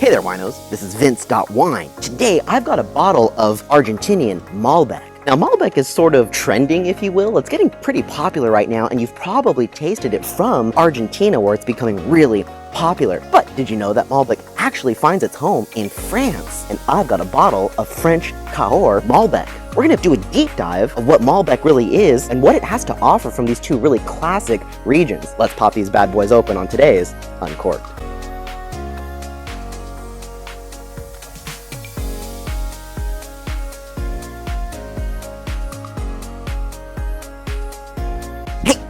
Hey there, winos. This is Vince.Wine. Today, I've got a bottle of Argentinian Malbec. Now, Malbec is sort of trending, if you will. It's getting pretty popular right now, and you've probably tasted it from Argentina, where it's becoming really popular. But did you know that Malbec actually finds its home in France? And I've got a bottle of French Cahors Malbec. We're gonna do a deep dive of what Malbec really is and what it has to offer from these two really classic regions. Let's pop these bad boys open on today's Uncorked.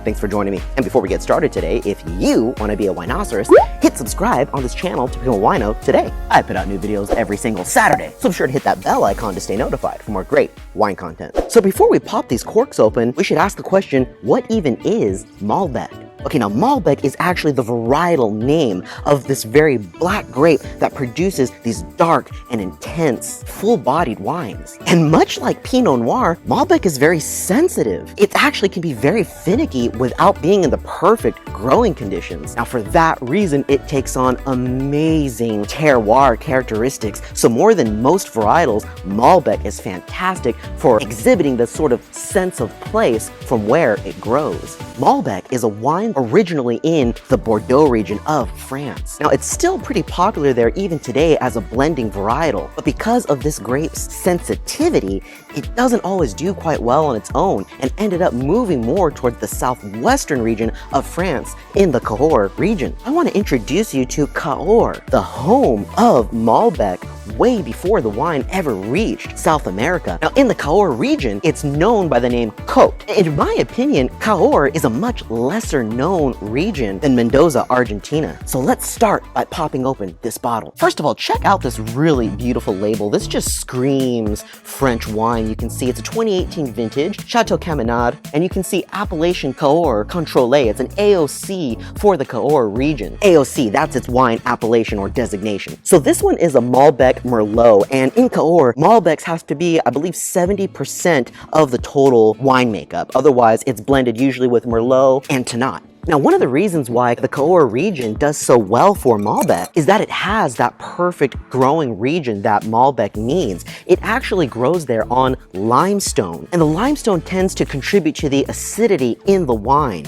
Thanks for joining me. And before we get started today, if you want to be a winoceros, hit subscribe on this channel to become a wino today. I put out new videos every single Saturday, so be sure to hit that bell icon to stay notified for more great wine content. So before we pop these corks open, we should ask the question, what even is Malbec? Okay, now Malbec is actually the varietal name of this very black grape that produces these dark and intense, full-bodied wines. And much like Pinot Noir, Malbec is very sensitive. It actually can be very finicky without being in the perfect growing conditions. Now for that reason, it takes on amazing terroir characteristics. So more than most varietals, Malbec is fantastic for exhibiting the sort of sense of place from where it grows. Malbec is a wine originally in the Bordeaux region of France. Now, it's still pretty popular there even today as a blending varietal, but because of this grape's sensitivity, it doesn't always do quite well on its own and ended up moving more towards the southwestern region of France in the Cahors region. I want to introduce you to Cahors, the home of Malbec, way before the wine ever reached South America. Now, in the Cahors region, it's known by the name Côte. In my opinion, Cahors is a much lesser known region than Mendoza, Argentina. So let's start by popping open this bottle. First of all, check out this really beautiful label. This just screams French wine. You can see it's a 2018 vintage, Chateau la Caminade, and you can see Appellation Cahors Contrôlée. It's an AOC for the Cahors region. AOC, that's its wine appellation or designation. So this one is a Malbec Merlot, and in Cahors, Malbecs has to be, I believe, 70% of the total wine makeup. Otherwise, it's blended usually with Merlot and Tannat. Now, one of the reasons why the Cahors region does so well for Malbec is that it has that perfect growing region that Malbec needs. It actually grows there on limestone, and the limestone tends to contribute to the acidity in the wine.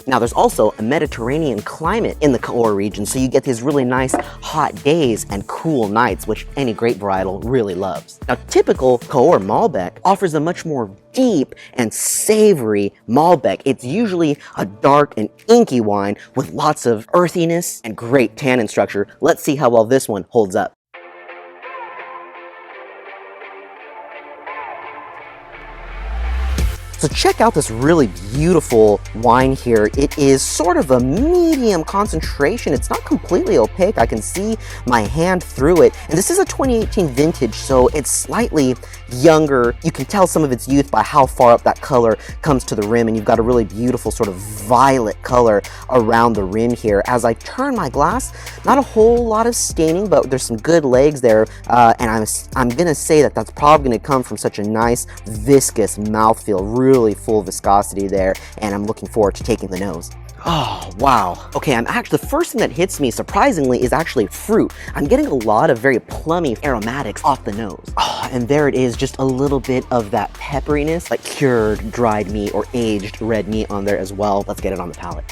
Now, there's also a Mediterranean climate in the Cahors region, so you get these really nice hot days and cool nights, which any grape varietal really loves. Now, typical Cahors Malbec offers a much more deep and savory Malbec. It's usually a dark and inky wine with lots of earthiness and great tannin structure. Let's see how well this one holds up. So check out this really beautiful wine here. It is sort of a medium concentration. It's not completely opaque. I can see my hand through it. And this is a 2018 vintage, so it's slightly younger. You can tell some of its youth by how far up that color comes to the rim, and you've got a really beautiful sort of violet color around the rim here. As I turn my glass, not a whole lot of staining, but there's some good legs there, and I'm gonna say that that's probably gonna come from such a nice viscous mouthfeel, really full viscosity there, and I'm looking forward to taking the nose. Oh, wow. Okay, the first thing that hits me, surprisingly, is actually fruit. I'm getting a lot of very plummy aromatics off the nose. Oh, and there it is, just a little bit of that pepperiness, like cured dried meat or aged red meat on there as well. Let's get it on the palate.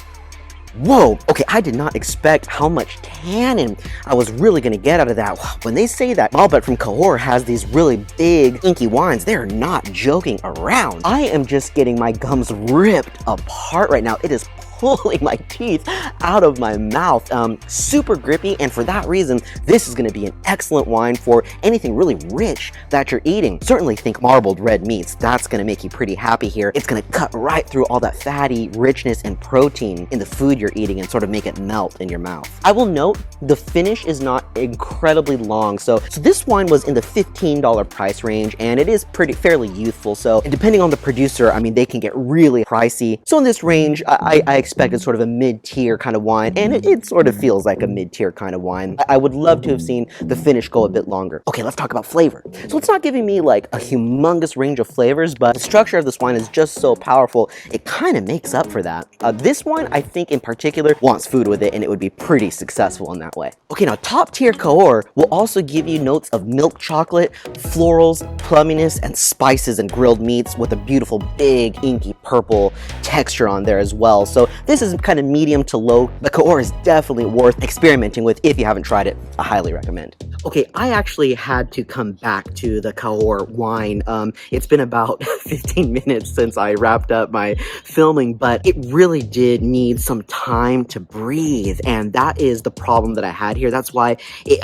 Whoa, okay, I did not expect how much tannin I was really gonna get out of that. When they say that Malbec from Cahors has these really big, inky wines, they're not joking around. I am just getting my gums ripped apart right now. It is pulling my teeth out of my mouth. Super grippy, and for that reason, this is gonna be an excellent wine for anything really rich that you're eating. Certainly think marbled red meats. That's gonna make you pretty happy here. It's gonna cut right through all that fatty richness and protein in the food you're eating and sort of make it melt in your mouth. I will note the finish is not incredibly long, so this wine was in the $15 price range, and it is fairly youthful, so depending on the producer, I mean, they can get really pricey. So in this range, I expected sort of a mid-tier kind of wine, and it sort of feels like a mid-tier kind of wine. I would love to have seen the finish go a bit longer. Okay, let's talk about flavor. So it's not giving me like a humongous range of flavors, but the structure of this wine is just so powerful, it kind of makes up for that. This wine, I think in particular, wants food with it, and it would be pretty successful in that way. Okay, now top tier Cahors will also give you notes of milk chocolate, florals, plumminess, and spices and grilled meats with a beautiful big inky purple texture on there as well. So this is kind of medium to low. The Cahors is definitely worth experimenting with if you haven't tried it. I highly recommend. Okay, I actually had to come back to the Cahors wine. It's been about 15 minutes since I wrapped up my filming, but it really did need some time to breathe, and that is the problem that I had here. That's why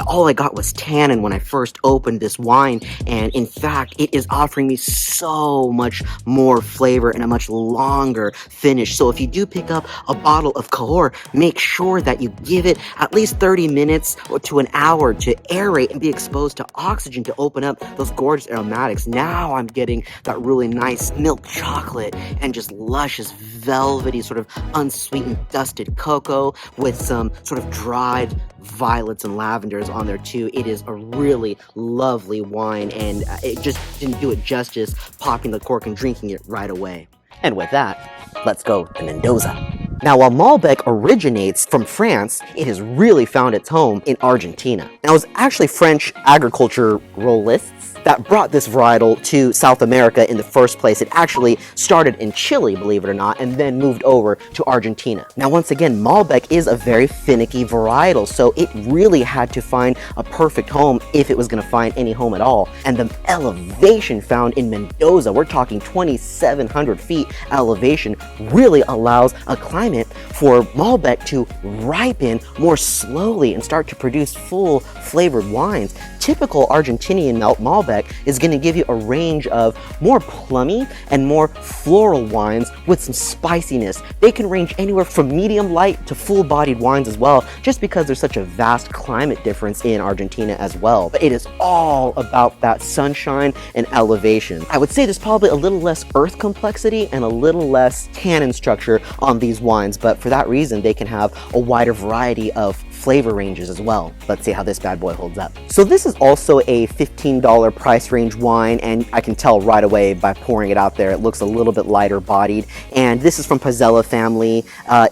all I got was tannin when I first opened this wine, and in fact, it is offering me so much more flavor and a much longer finish. So if you do pick up a bottle of Cahors, make sure that you give it at least 30 minutes or to an hour to aerate and be exposed to oxygen to open up those gorgeous aromatics. Now I'm getting that really nice milk chocolate and just luscious, velvety, sort of unsweetened dusted cocoa with some sort of dried violets and lavenders on there too. It is a really lovely wine, and it just didn't do it justice popping the cork and drinking it right away. And with that, let's go to Mendoza. Now, while Malbec originates from France, it has really found its home in Argentina. Now, it was actually French agriculturalists that brought this varietal to South America in the first place. It actually started in Chile, believe it or not, and then moved over to Argentina. Now, once again, Malbec is a very finicky varietal, so it really had to find a perfect home if it was going to find any home at all. And the elevation found in Mendoza, we're talking 2,700 feet elevation, really allows a climate for Malbec to ripen more slowly and start to produce full flavored wines. Typical Argentinian Malbec is going to give you a range of more plummy and more floral wines with some spiciness. They can range anywhere from medium light to full-bodied wines as well, just because there's such a vast climate difference in Argentina as well. But it is all about that sunshine and elevation. I would say there's probably a little less earth complexity and a little less tannin structure on these wines, but for that reason, they can have a wider variety of flavor ranges as well. Let's see how this bad boy holds up. So this is also a $15 price range wine, and I can tell right away by pouring it out there, it looks a little bit lighter bodied. And this is from Pizzella family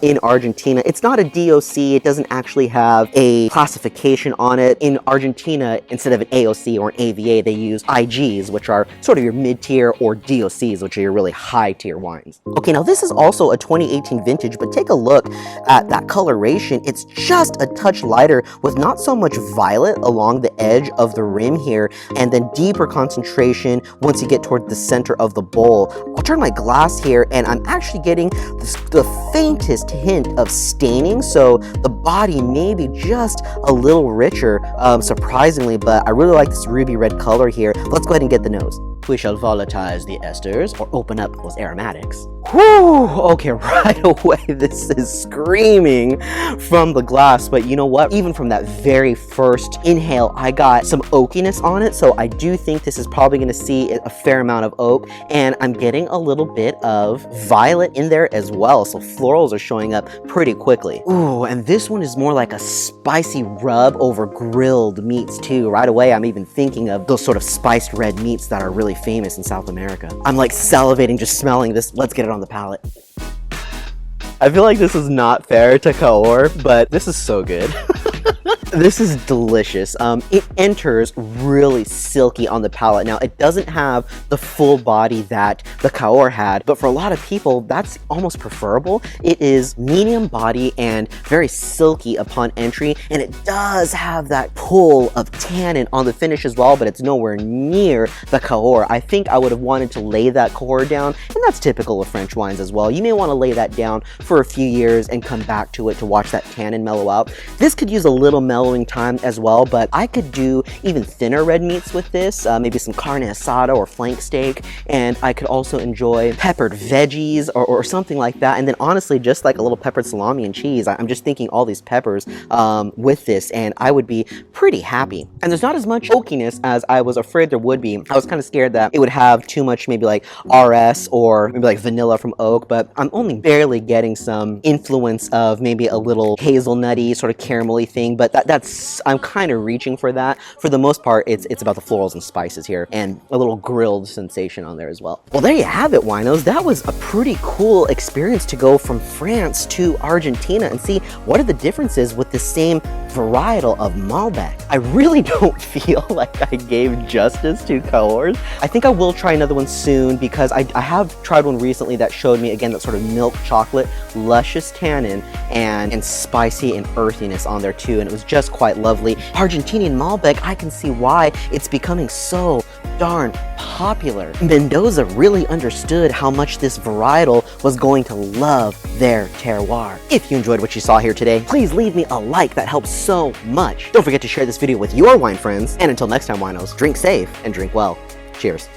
in Argentina. It's not a DOC, it doesn't actually have a classification on it. In Argentina, instead of an AOC or an AVA, they use IGs, which are sort of your mid-tier, or DOCs, which are your really high-tier wines. Okay, now this is also a 2018 vintage, but take a look at that coloration. It's just a touch lighter with not so much violet along the edge of the rim here, and then deeper concentration once you get toward the center of the bowl. I'll turn my glass here, and I'm actually getting the faintest hint of staining, so the body may be just a little richer, surprisingly, but I really like this ruby red color here. Let's go ahead and get the nose. We shall volatilize the esters, or open up those aromatics. Whew, okay, right away this is screaming from the glass, but you know what? Even from that very first inhale, I got some oakiness on it, so I do think this is probably going to see a fair amount of oak, and I'm getting a little bit of violet in there as well, so florals are showing up pretty quickly. Ooh, and this one is more like a spicy rub over grilled meats too. Right away, I'm even thinking of those sort of spiced red meats that are really famous in South America. I'm like salivating just smelling this. Let's get it on the palate. I feel like this is not fair to Cahors, but this is so good. This is delicious. It enters really silky on the palate. Now, it doesn't have the full body that the Cahors had, but for a lot of people, that's almost preferable. It is medium body and very silky upon entry, and it does have that pull of tannin on the finish as well, but it's nowhere near the Cahors. I think I would have wanted to lay that Cahors down, and that's typical of French wines as well. You may want to lay that down for a few years and come back to it to watch that tannin mellow out. This could use a little little mellowing time as well, but I could do even thinner red meats with this, maybe some carne asada or flank steak, and I could also enjoy peppered veggies or something like that. And then honestly, just like a little peppered salami and cheese. I'm just thinking all these peppers with this, and I would be pretty happy. And there's not as much oakiness as I was afraid there would be. I was kind of scared that it would have too much maybe like RS or maybe like vanilla from oak, but I'm only barely getting some influence of maybe a little hazelnutty sort of caramelly thing, but that's I'm kind of reaching for that. For the most part, it's about the florals and spices here, and a little grilled sensation on there as well. Well, there you have it, winos. That was a pretty cool experience to go from France to Argentina and see what are the differences with the same varietal of Malbec. I really don't feel like I gave justice to Cahors. I think I will try another one soon, because I have tried one recently that showed me, again, that sort of milk chocolate, luscious tannin, and spicy and earthiness on there too, and it was just quite lovely. Argentinian Malbec, I can see why it's becoming so darn popular. Mendoza really understood how much this varietal was going to love their terroir. If you enjoyed what you saw here today, please leave me a like. That helps so much. Don't forget to share this video with your wine friends. And until next time, winos, drink safe and drink well. Cheers.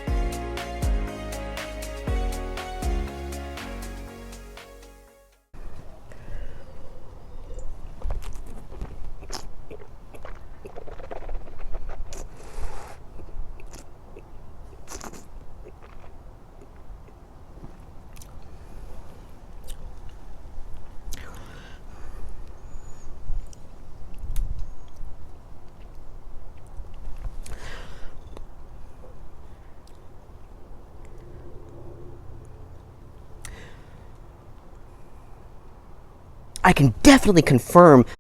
I can definitely confirm